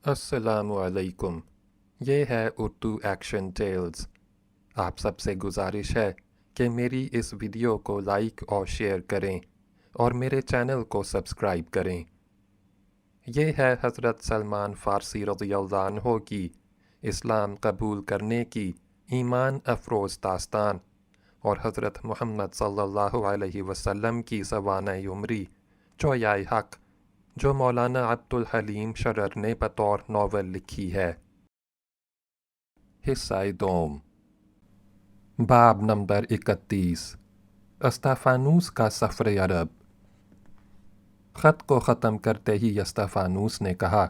السلام علیکم۔ یہ ہے اردو ایکشن ٹیلز۔ آپ سب سے گزارش ہے کہ میری اس ویڈیو کو لائک اور شیئر کریں اور میرے چینل کو سبسکرائب کریں۔ یہ ہے حضرت سلمان فارسی رضی اللہ عنہ کی اسلام قبول کرنے کی ایمان افروز داستان اور حضرت محمد صلی اللہ علیہ وسلم کی سوانح عمری چویائے حق جو مولانا عبدالحلیم شرر نے بطور ناول لکھی ہے۔ حصہ دوم، باب نمبر 31، استفانوس کا سفر عرب۔ خط کو ختم کرتے ہی استفانوس نے کہا،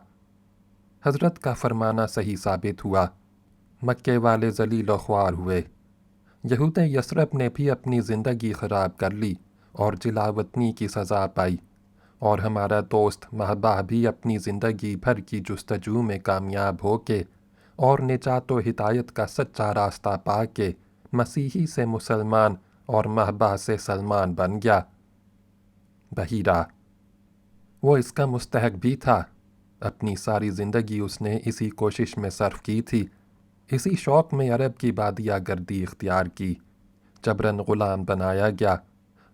حضرت کا فرمانا صحیح ثابت ہوا۔ مکے والے ذلیل و خوار ہوئے۔ یہود یثرب نے بھی اپنی زندگی خراب کر لی اور جلاوطنی کی سزا پائی، اور ہمارا دوست مہبہ بھی اپنی زندگی بھر کی جستجو میں کامیاب ہو کے اور نجات و ہدایت کا سچا راستہ پا کے مسیحی سے مسلمان اور مہبہ سے سلمان بن گیا۔ بحیرہ، وہ اس کا مستحق بھی تھا۔ اپنی ساری زندگی اس نے اسی کوشش میں صرف کی تھی، اسی شوق میں عرب کی بادیہ گردی اختیار کی۔ جبراً غلام بنایا گیا،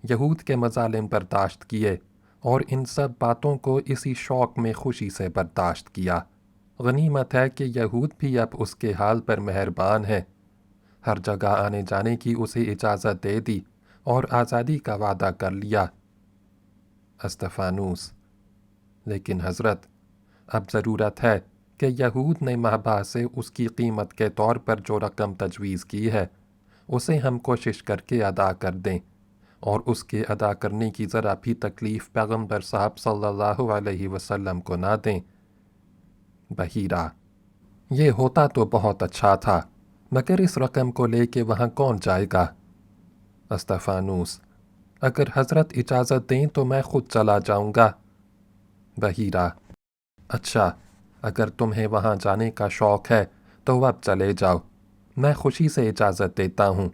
یہود کے مظالم برداشت کیے اور ان سب باتوں کو اسی شوق میں خوشی سے برداشت کیا۔ غنیمت ہے کہ یہود بھی اب اس کے حال پر مہربان ہیں۔ ہر جگہ آنے جانے کی اسے اجازت دے دی اور آزادی کا وعدہ کر لیا۔ استفانوس: لیکن حضرت، اب ضرورت ہے کہ یہود نے مہبہ سے اس کی قیمت کے طور پر جو رقم تجویز کی ہے اسے ہم کوشش کر کے ادا کر دیں، اور اس کے ادا کرنے کی ذرا بھی تکلیف پیغمبر صاحب صلی اللہ علیہ وسلم کو نہ دیں۔ بحیرہ: یہ ہوتا تو بہت اچھا تھا، مگر اس رقم کو لے کے وہاں کون جائے گا؟ استفانوس: اگر حضرت اجازت دیں تو میں خود چلا جاؤں گا۔ بحیرہ: اچھا، اگر تمہیں وہاں جانے کا شوق ہے تو اب چلے جاؤ، میں خوشی سے اجازت دیتا ہوں۔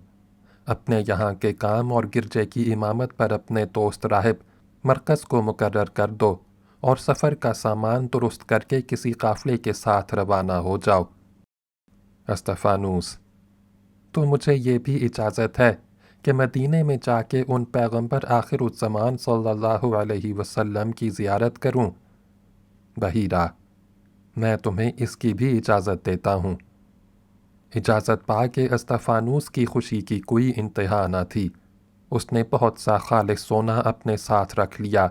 اپنے یہاں کے کام اور گرجے کی امامت پر اپنے دوست راہب مرکز کو مقرر کر دو اور سفر کا سامان درست کر کے کسی قافلے کے ساتھ روانہ ہو جاؤ۔ استفانوس: تو مجھے یہ بھی اجازت ہے کہ مدینے میں جا کے ان پیغمبر آخر الزمان صلی اللہ علیہ وسلم کی زیارت کروں؟ بحیرہ: میں تمہیں اس کی بھی اجازت دیتا ہوں۔ اجازت پا کے استفانوس کی خوشی کی کوئی انتہا نہ تھی۔ اس نے بہت سا خالص سونا اپنے ساتھ رکھ لیا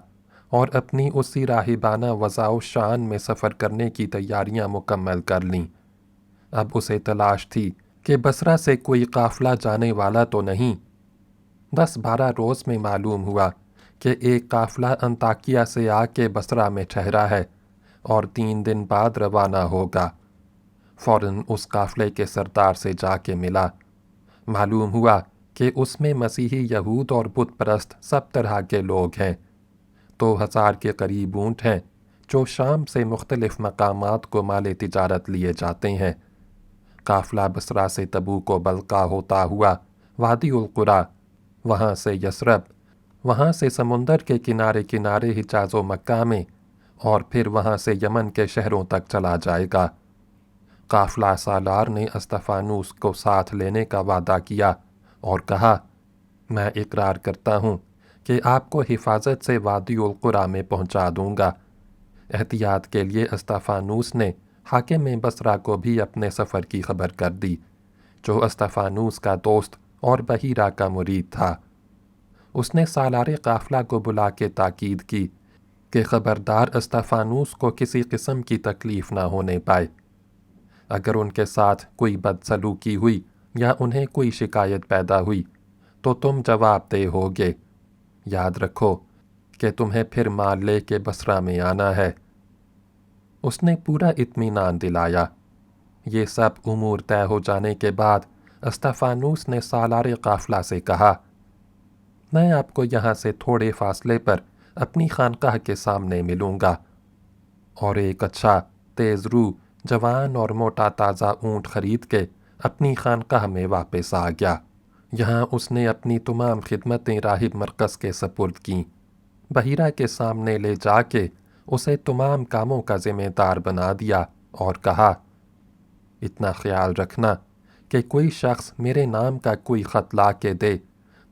اور اپنی اسی راہبانہ وضع و شان میں سفر کرنے کی تیاریاں مکمل کر لیں۔ اب اسے تلاش تھی کہ بصرہ سے کوئی قافلہ جانے والا تو نہیں۔ 10-12 روز میں معلوم ہوا کہ ایک قافلہ انطاکیہ سے آ کے بصرہ میں ٹھہرا ہے اور 3 دن بعد روانہ ہوگا۔ فوراً اس قافلے کے سردار سے جا کے ملا۔ معلوم ہوا کہ اس میں مسیحی یہود اور بت پرست سب طرح کے لوگ ہیں۔ 2000 کے قریب اونٹ ہیں جو شام سے مختلف مقامات کو مال تجارت لیے جاتے ہیں۔ قافلہ بصرہ سے تبوک و بلقا ہوتا ہوا وادی القریٰ، وہاں سے یثرب، وہاں سے سمندر کے کنارے کنارے حجاز و مکہ میں، اور پھر وہاں سے یمن کے شہروں تک چلا جائے گا۔ قافلہ سالار نے استفانوس کو ساتھ لینے کا وعدہ کیا اور کہا، میں اقرار کرتا ہوں کہ آپ کو حفاظت سے وادی القریٰ میں پہنچا دوں گا۔ احتیاط کے لیے استفانوس نے حاکم بصرہ کو بھی اپنے سفر کی خبر کر دی، جو استفانوس کا دوست اور بحیرہ کا مرید تھا۔ اس نے سالار قافلہ کو بلا کے تاکید کی کہ خبردار استفانوس کو کسی قسم کی تکلیف نہ ہونے پائے۔ اگر ان کے ساتھ کوئی بدسلوکی ہوئی یا انہیں کوئی شکایت پیدا ہوئی تو تم جواب دہ ہوگے۔ یاد رکھو کہ تمہیں پھر مال لے کے بصرہ میں آنا ہے۔ اس نے پورا اطمینان دلایا۔ یہ سب امور طے ہو جانے کے بعد استفانوس نے سالار قافلہ سے کہا، میں آپ کو یہاں سے تھوڑے فاصلے پر اپنی خانقاہ کے سامنے ملوں گا۔ اور ایک اچھا تیز رو جوان اور موٹا تازہ اونٹ خرید کے اپنی خانقاہ میں واپس آ گیا۔ یہاں اس نے اپنی تمام خدمتیں راہب مرکز کے سپرد کیں۔ بحیرہ کے سامنے لے جا کے اسے تمام کاموں کا ذمہ دار بنا دیا اور کہا، اتنا خیال رکھنا کہ کوئی شخص میرے نام کا کوئی خط لا کے دے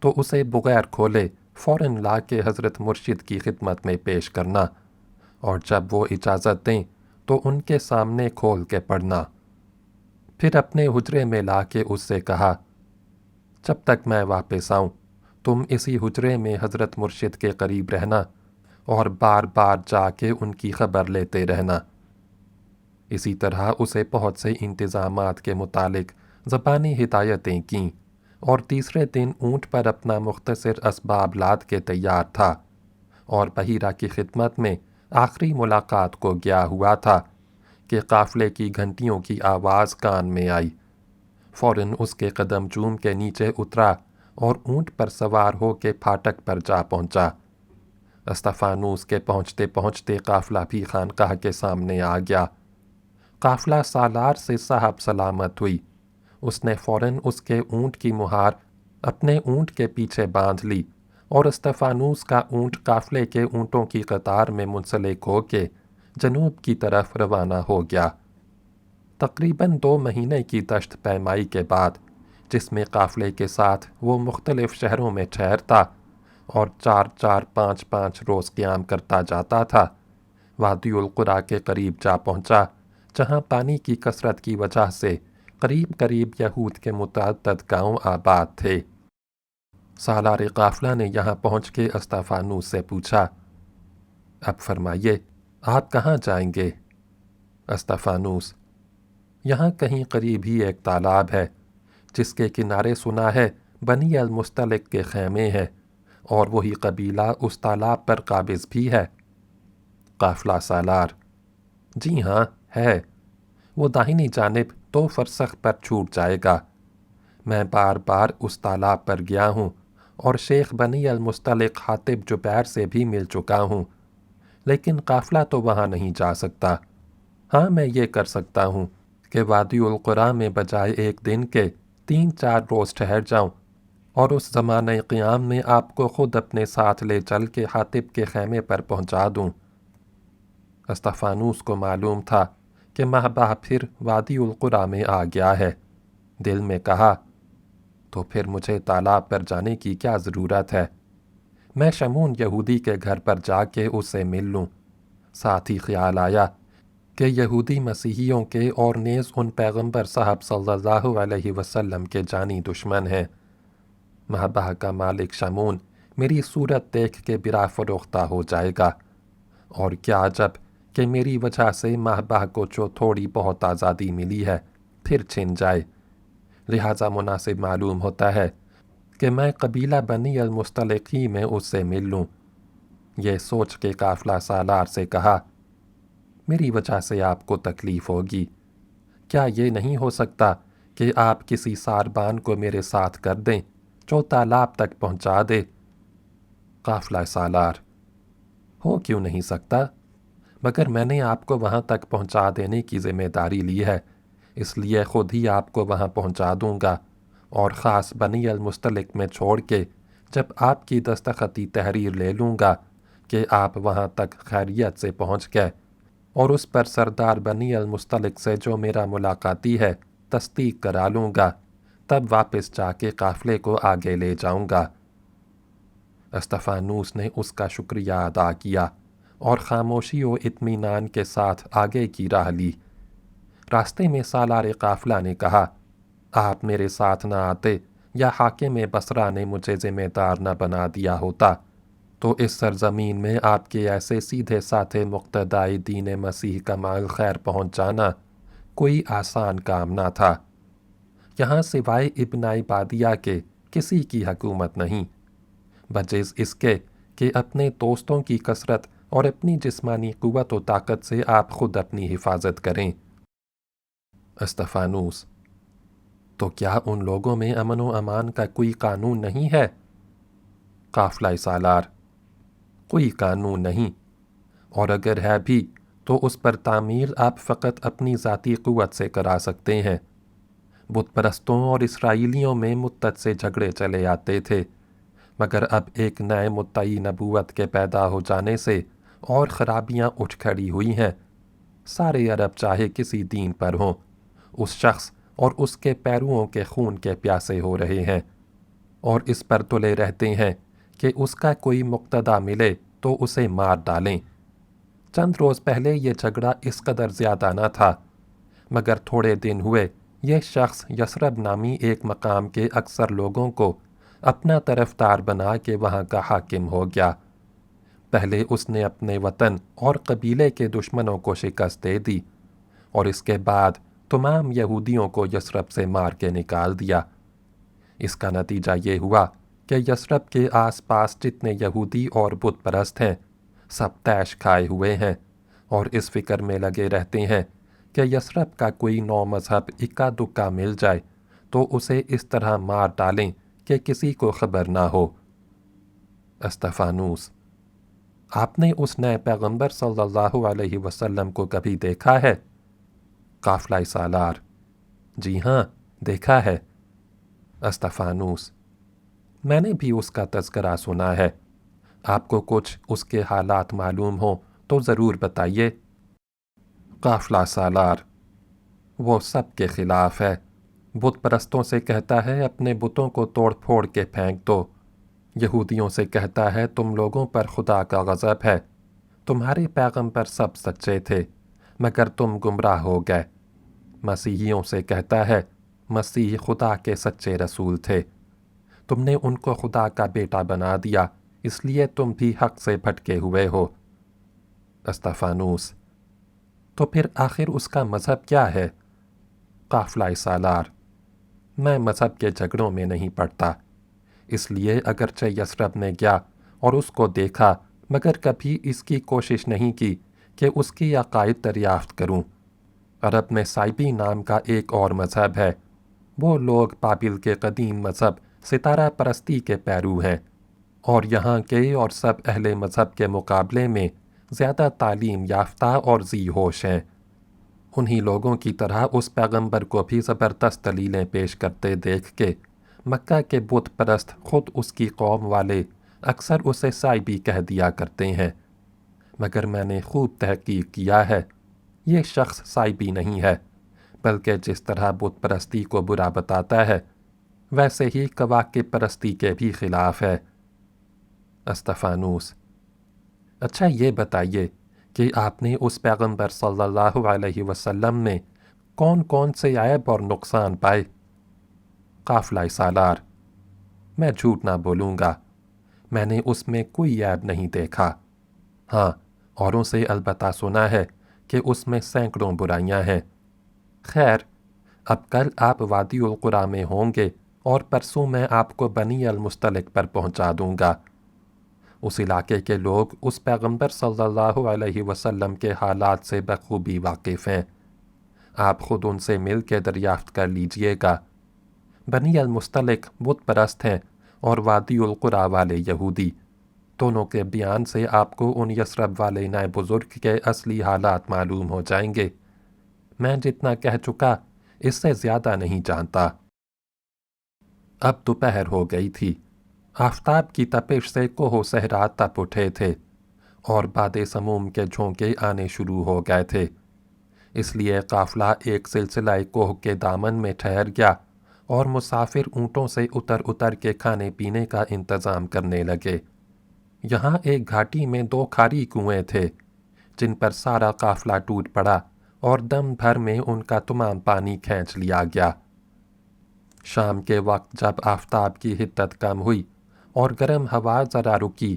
تو اسے بغیر کھولے فوراً لا کے حضرت مرشد کی خدمت میں پیش کرنا، اور جب وہ اجازت دیں تو ان کے سامنے کھول کے پڑھنا۔ پھر اپنے حجرے میں لا کے اس سے کہا، جب تک میں واپس آؤں تم اسی حجرے میں حضرت مرشد کے قریب رہنا اور بار بار جا کے ان کی خبر لیتے رہنا۔ اسی طرح اسے بہت سے انتظامات کے متعلق زبانی ہدایتیں کیں، اور تیسرے دن اونٹ پر اپنا مختصر اسباب لاد کے تیار تھا، اور بحیرہ کی خدمت میں آخری ملاقات کو گیا ہوا تھا کہ قافلے کی گھنٹیوں کی آواز کان میں آئی۔ فوراً اس کے قدم چوم کے نیچے اترا اور اونٹ پر سوار ہو کے پھاٹک پر جا پہنچا۔ استفانوس کے پہنچتے پہنچتے قافلہ بھی خانقاہ کے سامنے آ گیا۔ قافلہ سالار سے صاحب سلامت ہوئی۔ اس نے فوراً اس کے اونٹ کی مہار اپنے اونٹ کے پیچھے باندھ لی، اور استفانوس کا اونٹ قافلے کے اونٹوں کی قطار میں منسلک ہو کے جنوب کی طرف روانہ ہو گیا۔ تقریباً 2 مہینے کی دشت پیمائی کے بعد، جس میں قافلے کے ساتھ وہ مختلف شہروں میں ٹھہرتا اور 4-4 5-5 روز قیام کرتا جاتا تھا، وادی القریٰ کے قریب جا پہنچا، جہاں پانی کی کثرت کی وجہ سے قریب قریب یہود کے متعدد گاؤں آباد تھے۔ سالار قافلہ نے یہاں پہنچ کے استفانوس سے پوچھا، اب فرمائیے آپ کہاں جائیں گے؟ استفانوس، یہاں کہیں قریب ہی ایک تالاب ہے، جس کے کنارے سنا ہے بنی المستلق کے خیمے ہیں، اور وہی قبیلہ اس تالاب پر قابض بھی ہے۔ قافلہ سالار، جی ہاں ہے، وہ داہنی جانب 2 فرسخ پر چھوٹ جائے گا۔ میں بار بار اس تالاب پر گیا ہوں اور شیخ بنی المستلق حاتب جبیر سے بھی مل چکا ہوں، لیکن قافلہ تو وہاں نہیں جا سکتا۔ ہاں میں یہ کر سکتا ہوں کہ وادی القریٰ میں بجائے 1 دن کے 3-4 روز ٹھہر جاؤں، اور اس زمانہ قیام میں آپ کو خود اپنے ساتھ لے چل کے حاتب کے خیمے پر پہنچا دوں۔ استفانوس کو معلوم تھا کہ مہبہ پھر وادی القریٰ میں آ گیا ہے۔ دل میں کہا، تو پھر مجھے تالاب پر جانے کی کیا ضرورت ہے؟ میں شمون یہودی کے گھر پر جا کے اس سے مل لوں۔ ساتھ ہی خیال آیا کہ یہودی مسیحیوں کے اور نیز ان پیغمبر صاحب صلی اللہ علیہ وسلم کے جانی دشمن ہیں۔ مہبہ کا مالک شمون میری صورت دیکھ کے برا فروختہ ہو جائے گا، اور کیا عجب کہ میری وجہ سے مہبہ کو جو تھوڑی بہت آزادی ملی ہے پھر چھن جائے۔ لہٰذا مناسب معلوم ہوتا ہے کہ میں قبیلہ بنی المستلق ہی میں اس سے مل لوں۔ یہ سوچ کے قافلہ سالار سے کہا، میری وجہ سے آپ کو تکلیف ہوگی، کیا یہ نہیں ہو سکتا کہ آپ کسی ساربان کو میرے ساتھ کر دیں جو تالاب تک پہنچا دے؟ قافلہ سالار، ہو کیوں نہیں سکتا، مگر میں نے آپ کو وہاں تک پہنچا دینے کی ذمہ داری لی ہے، اس لیے خود ہی آپ کو وہاں پہنچا دوں گا، اور خاص بنی المستلق میں چھوڑ کے جب آپ کی دستخطی تحریر لے لوں گا کہ آپ وہاں تک خیریت سے پہنچ گئے، اور اس پر سردار بنی المستلق سے جو میرا ملاقاتی ہے تصدیق کرا لوں گا، تب واپس جا کے قافلے کو آگے لے جاؤں گا۔ استفانوس نے اس کا شکریہ ادا کیا اور خاموشی و اطمینان کے ساتھ آگے کی راہ لی۔ راستے میں سالار قافلہ نے کہا، آپ میرے ساتھ نہ آتے یا حاکم بصرہ نے مجھے ذمہ دار نہ بنا دیا ہوتا تو اس سرزمین میں آپ کے ایسے سیدھے ساتھے مقتدائی دین مسیح کمال خیر پہنچ جانا کوئی آسان کام نہ تھا۔ یہاں سوائے ابن عبادیہ کے کسی کی حکومت نہیں، بجز اس کے کہ اپنے دوستوں کی کثرت اور اپنی جسمانی قوت و طاقت سے آپ خود اپنی حفاظت کریں۔ استفانوس، تو کیا ان لوگوں میں امن و امان کا کوئی قانون نہیں ہے؟ قافلہ سالار، کوئی قانون نہیں، اور اگر ہے بھی تو اس پر تعمیل آپ فقط اپنی ذاتی قوت سے کرا سکتے ہیں۔ بت پرستوں اور اسرائیلیوں میں مدت سے جھگڑے چلے آتے تھے، مگر اب ایک نئے مدعی نبوت کے پیدا ہو جانے سے اور خرابیاں اٹھ کھڑی ہوئی ہیں۔ سارے عرب چاہے کسی دین پر ہوں اس شخص اور اس کے پیروؤں کے خون کے پیاسے ہو رہے ہیں اور اس پر تلے رہتے ہیں کہ اس کا کوئی مقتدا ملے تو اسے مار ڈالیں۔ چند روز پہلے یہ جھگڑا اس قدر زیادہ نہ تھا، مگر تھوڑے دن ہوئے یہ شخص یثرب نامی ایک مقام کے اکثر لوگوں کو اپنا طرفدار بنا کے وہاں کا حاکم ہو گیا۔ پہلے اس نے اپنے وطن اور قبیلے کے دشمنوں کو شکست دے دی اور اس کے بعد تمام یہودیوں کو یثرب سے مار کے نکال دیا۔ اس کا نتیجہ یہ ہوا کہ یثرب کے آس پاس جتنے یہودی اور بت پرست ہیں سب طیش کھائے ہوئے ہیں اور اس فکر میں لگے رہتے ہیں کہ یثرب کا کوئی نو مذہب اکا دکا مل جائے تو اسے اس طرح مار ڈالیں کہ کسی کو خبر نہ ہو۔ استفانوس: آپ نے اس نئے پیغمبر صلی اللہ علیہ وسلم کو کبھی دیکھا ہے؟ قافلہ سالار: جی ہاں، دیکھا ہے۔ استفانوس: میں نے بھی اس کا تذکرہ سنا ہے، آپ کو کچھ اس کے حالات معلوم ہوں تو ضرور بتائیے۔ قافلہ سالار: وہ سب کے خلاف ہے، بت پرستوں سے کہتا ہے اپنے بتوں کو توڑ پھوڑ کے پھینک دو، یہودیوں سے کہتا ہے تم لوگوں پر خدا کا غضب ہے، تمہارے پیغمبر سب سچے تھے مگر تم گمراہ ہو گئے، مسیحیوں سے کہتا ہے مسیح خدا کے سچے رسول تھے، تم نے ان کو خدا کا بیٹا بنا دیا اس لیے تم بھی حق سے بھٹکے ہوئے ہو۔ استفانوس: تو پھر آخر اس کا مذہب کیا ہے؟ قافلہ سالار: میں مذہب کے جھگڑوں میں نہیں پڑتا، اس لیے اگرچہ یثرب میں گیا اور اس کو دیکھا مگر کبھی اس کی کوشش نہیں کی کہ اس کی عقائد دریافت کروں۔ عرب میں سائبی نام کا ایک اور مذہب ہے، وہ لوگ بابل کے قدیم مذہب ستارہ پرستی کے پیرو ہیں اور یہاں کے اور سب اہل مذہب کے مقابلے میں زیادہ تعلیم یافتہ اور ذی ہوش ہیں۔ انہی لوگوں کی طرح اس پیغمبر کو بھی زبردست دلیلیں پیش کرتے دیکھ کے مکہ کے بت پرست خود اس کی قوم والے اکثر اسے سائبی کہہ دیا کرتے ہیں، مگر میں نے خوب تحقیق کیا ہے، یہ شخص سائبی نہیں ہے، بلکہ جس طرح بت پرستی کو برا بتاتا ہے ویسے ہی کواکب پرستی کے بھی خلاف ہے۔ استفانوس: اچھا یہ بتائیے کہ آپ نے اس پیغمبر صلی اللہ علیہ وسلم میں کون کون سے عیب اور نقصان پائے؟ قافلہ سالار: میں جھوٹ نہ بولوں گا، میں نے اس میں کوئی عیب نہیں دیکھا، ہاں اوروں سے البتہ سنا ہے کہ اس میں سینکڑوں برائیاں ہیں۔ خیر، اب کل آپ وادی القریٰ میں ہوں گے اور پرسوں میں آپ کو بنی المستلق پر پہنچا دوں گا۔ اس علاقے کے لوگ اس پیغمبر صلی اللہ علیہ وسلم کے حالات سے بخوبی واقف ہیں، آپ خود ان سے مل کے دریافت کر لیجئے گا۔ بنی المستلق بت پرست ہیں اور وادی القریٰ والے یہودی، دونوں کے بیان سے آپ کو ان یثرب والے نئے بزرگ کے اصلی حالات معلوم ہو جائیں گے۔ میں جتنا کہہ چکا اس سے زیادہ نہیں جانتا۔ اب دوپہر ہو گئی تھی، آفتاب کی تپش سے کوہ و صحرا تپ اٹھے تھے اور باد سموم کے جھونکے آنے شروع ہو گئے تھے، اس لیے قافلہ ایک سلسلہ کوہ کے دامن میں ٹھہر گیا اور مسافر اونٹوں سے اتر اتر کے کھانے پینے کا انتظام کرنے لگے۔ یہاں ایک گھاٹی میں 2 کھاری کنویں تھے جن پر سارا قافلہ ٹوٹ پڑا اور دم بھر میں ان کا تمام پانی کھینچ لیا گیا۔ شام کے وقت جب آفتاب کی حدت کم ہوئی اور گرم ہوا ذرا رکی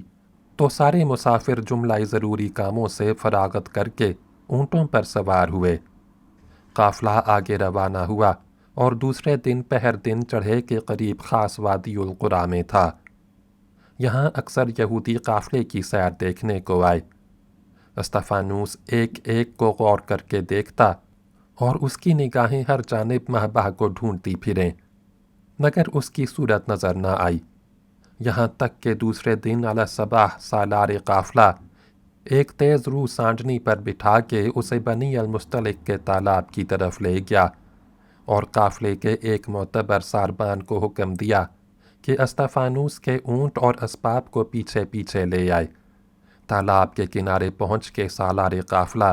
تو سارے مسافر جملہ ضروری کاموں سے فراغت کر کے اونٹوں پر سوار ہوئے۔ قافلہ آگے روانہ ہوا اور دوسرے دن پہر دن چڑھے کے قریب خاص وادی القریٰ میں تھا۔ یہاں اکثر یہودی قافلے کی سیر دیکھنے کو آئے۔ استفانوس ایک ایک کو غور کر کے دیکھتا اور اس کی نگاہیں ہر جانب مہبہ کو ڈھونڈتی پھریں، مگر اس کی صورت نظر نہ آئی، یہاں تک کہ دوسرے دن علی الصباح سالار قافلہ ایک تیز رو سانجنی پر بٹھا کے اسے بنی المستلق کے تالاب کی طرف لے گیا اور قافلے کے ایک معتبر ساربان کو حکم دیا کہ استفانوس کے اونٹ اور اسباب کو پیچھے پیچھے لے آئے۔ تالاب کے کنارے پہنچ کے سالار قافلہ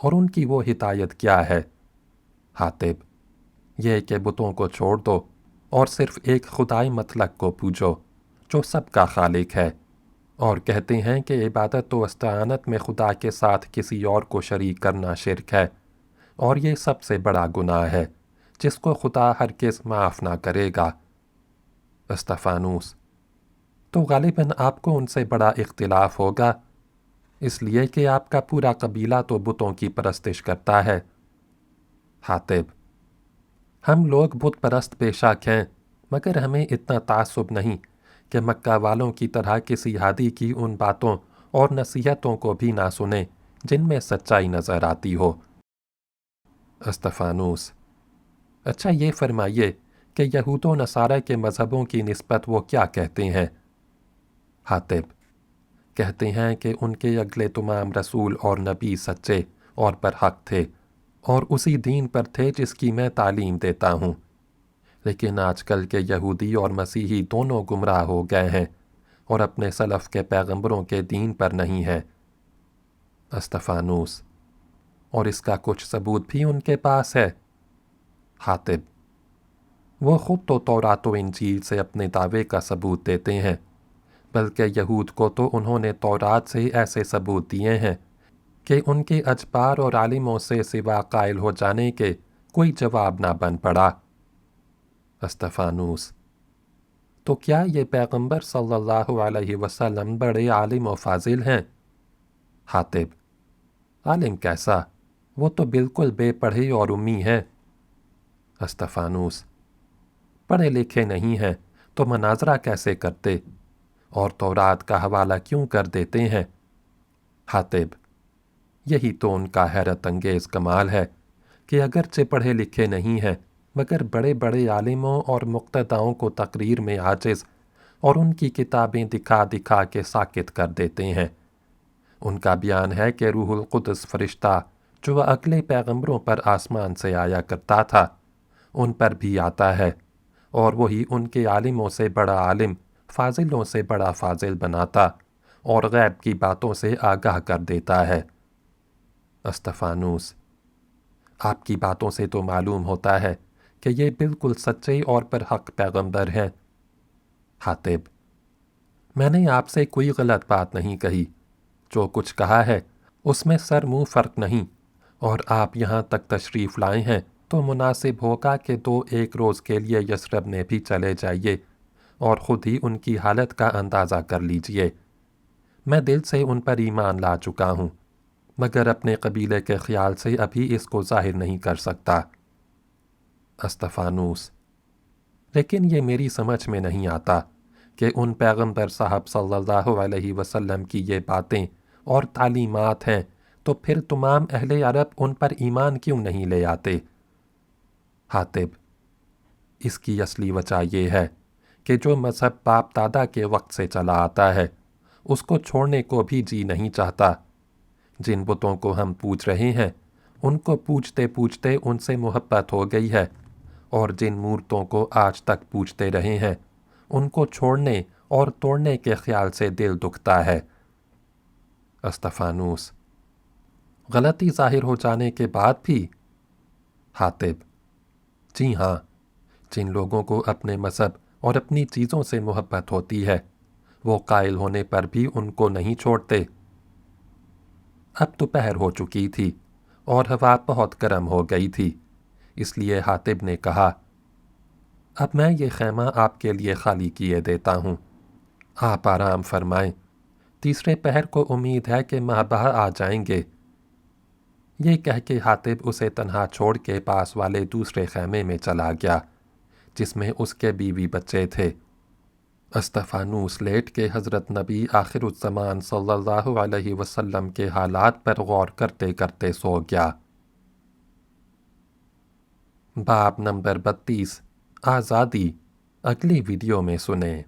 اور ان کی وہ ہدایت کیا ہے؟ حاتب: یہ کہ بتوں کو چھوڑ دو اور صرف ایک خدائے مطلق کو پوجو جو سب کا خالق ہے، اور کہتے ہیں کہ عبادت و استعانت میں خدا کے ساتھ کسی اور کو شریک کرنا شرک ہے، اور یہ سب سے بڑا گناہ ہے جس کو خدا ہرگز معاف نہ کرے گا۔ اسطفانوس: تو غالباً آپ کو ان سے بڑا اختلاف ہوگا، اس لیے کہ آپ کا پورا قبیلہ تو بتوں کی پرستش کرتا ہے۔ حاتب: ہم لوگ بت پرست بے شک ہیں، مگر ہمیں اتنا تعصب نہیں کہ مکہ والوں کی طرح کسی ہادی کی ان باتوں اور نصیحتوں کو بھی نہ سنیں جن میں سچائی نظر آتی ہو۔ اسطفانوس: اچھا یہ فرمائیے کہ یہود و نصارہ کے مذہبوں کی نسبت وہ کیا کہتے ہیں؟ حاتب: کہتے ہیں کہ ان کے اگلے تمام رسول اور نبی سچے اور برحق تھے اور اسی دین پر تھے جس کی میں تعلیم دیتا ہوں، لیکن آج کل کے یہودی اور مسیحی دونوں گمراہ ہو گئے ہیں اور اپنے سلف کے پیغمبروں کے دین پر نہیں ہیں۔ اسطفانوس: اور اس کا کچھ ثبوت بھی ان کے پاس ہے؟ حاتب: وہ خود تو تورات و انجیل سے اپنے دعوے کا ثبوت دیتے ہیں، بلکہ یہود کو تو انہوں نے تورات سے ایسے ثبوت دیے ہیں کہ ان کے اجبار اور عالموں سے سوا قائل ہو جانے کے کوئی جواب نہ بن پڑا۔ اسطفانوس: تو کیا یہ پیغمبر صلی اللہ علیہ وسلم بڑے عالم و فاضل ہیں؟ حاتب: عالم کیسا، وہ تو بالکل بے پڑھے اور امی ہیں۔ اسطفانوس: پڑھے لکھے نہیں ہیں تو مناظرہ کیسے کرتے اور تورات کا حوالہ کیوں کر دیتے ہیں؟ حاتب: یہی تو ان کا حیرت انگیز کمال ہے کہ اگرچہ پڑھے لکھے نہیں ہیں مگر بڑے بڑے عالموں اور مقتداؤں کو تقریر میں عاجز اور ان کی کتابیں دکھا دکھا کے ساکت کر دیتے ہیں۔ ان کا بیان ہے کہ روح القدس فرشتہ جو اگلے پیغمبروں پر آسمان سے آیا کرتا تھا ان پر بھی آتا ہے، اور وہی ان کے عالموں سے بڑا عالم، فاضلوں سے بڑا فاضل بناتا اور غیب کی باتوں سے آگاہ کر دیتا ہے۔ اسطفانوس: آپ کی باتوں سے تو معلوم ہوتا ہے کہ یہ بالکل سچے اور برحق پیغمبر ہیں۔ حاتب: میں نے آپ سے کوئی غلط بات نہیں کہی، جو کچھ کہا ہے اس میں سر منہ فرق نہیں، اور آپ یہاں تک تشریف لائے ہیں تو مناسب ہوگا کہ 2-1 روز کے لیے یثرب میں بھی چلے جائیے اور خود ہی ان کی حالت کا اندازہ کر لیجئے۔ میں دل سے ان پر ایمان لا چکا ہوں، مگر اپنے قبیلے کے خیال سے ابھی اس کو ظاہر نہیں کر سکتا۔ اسطفانوس: لیکن یہ میری سمجھ میں نہیں آتا کہ ان پیغمبر صاحب صلی اللہ علیہ وسلم کی یہ باتیں اور تعلیمات ہیں تو پھر تمام اہل عرب ان پر ایمان کیوں نہیں لے آتے؟ حاتب: اس کی اصلی وجہ یہ ہے کہ جو مذہب باپ دادا کے وقت سے چلا آتا ہے اس کو چھوڑنے کو بھی جی نہیں چاہتا۔ جن بتوں کو ہم پوج رہے ہیں ان کو پوجتے پوجتے ان سے محبت ہو گئی ہے، اور جن مورتوں کو آج تک پوجتے رہے ہیں ان کو چھوڑنے اور توڑنے کے خیال سے دل دکھتا ہے۔ اسطفانوس: غلطی ظاہر ہو جانے کے بعد بھی؟ حاتب: جی ہاں، جن لوگوں کو اپنے مذہب اور اپنی چیزوں سے محبت ہوتی ہے وہ قائل ہونے پر بھی ان کو نہیں چھوڑتے۔ اب دوپہر ہو چکی تھی اور ہوا بہت گرم ہو گئی تھی، اس لیے حاتب نے کہا، اب میں یہ خیمہ آپ کے لیے خالی کیے دیتا ہوں، آپ آرام فرمائیں، تیسرے پہر کو امید ہے کہ ماہبہ آ جائیں گے۔ یہ کہہ کے حاتب اسے تنہا چھوڑ کے پاس والے دوسرے خیمے میں چلا گیا جس میں اس کے بیوی بچے تھے۔ اسطفانوس لیٹ کے حضرت نبی آخر الزمان صلی اللہ علیہ وسلم کے حالات پر غور کرتے کرتے سو گیا۔ باب نمبر 32 آزادی اگلی ویڈیو میں سنیں۔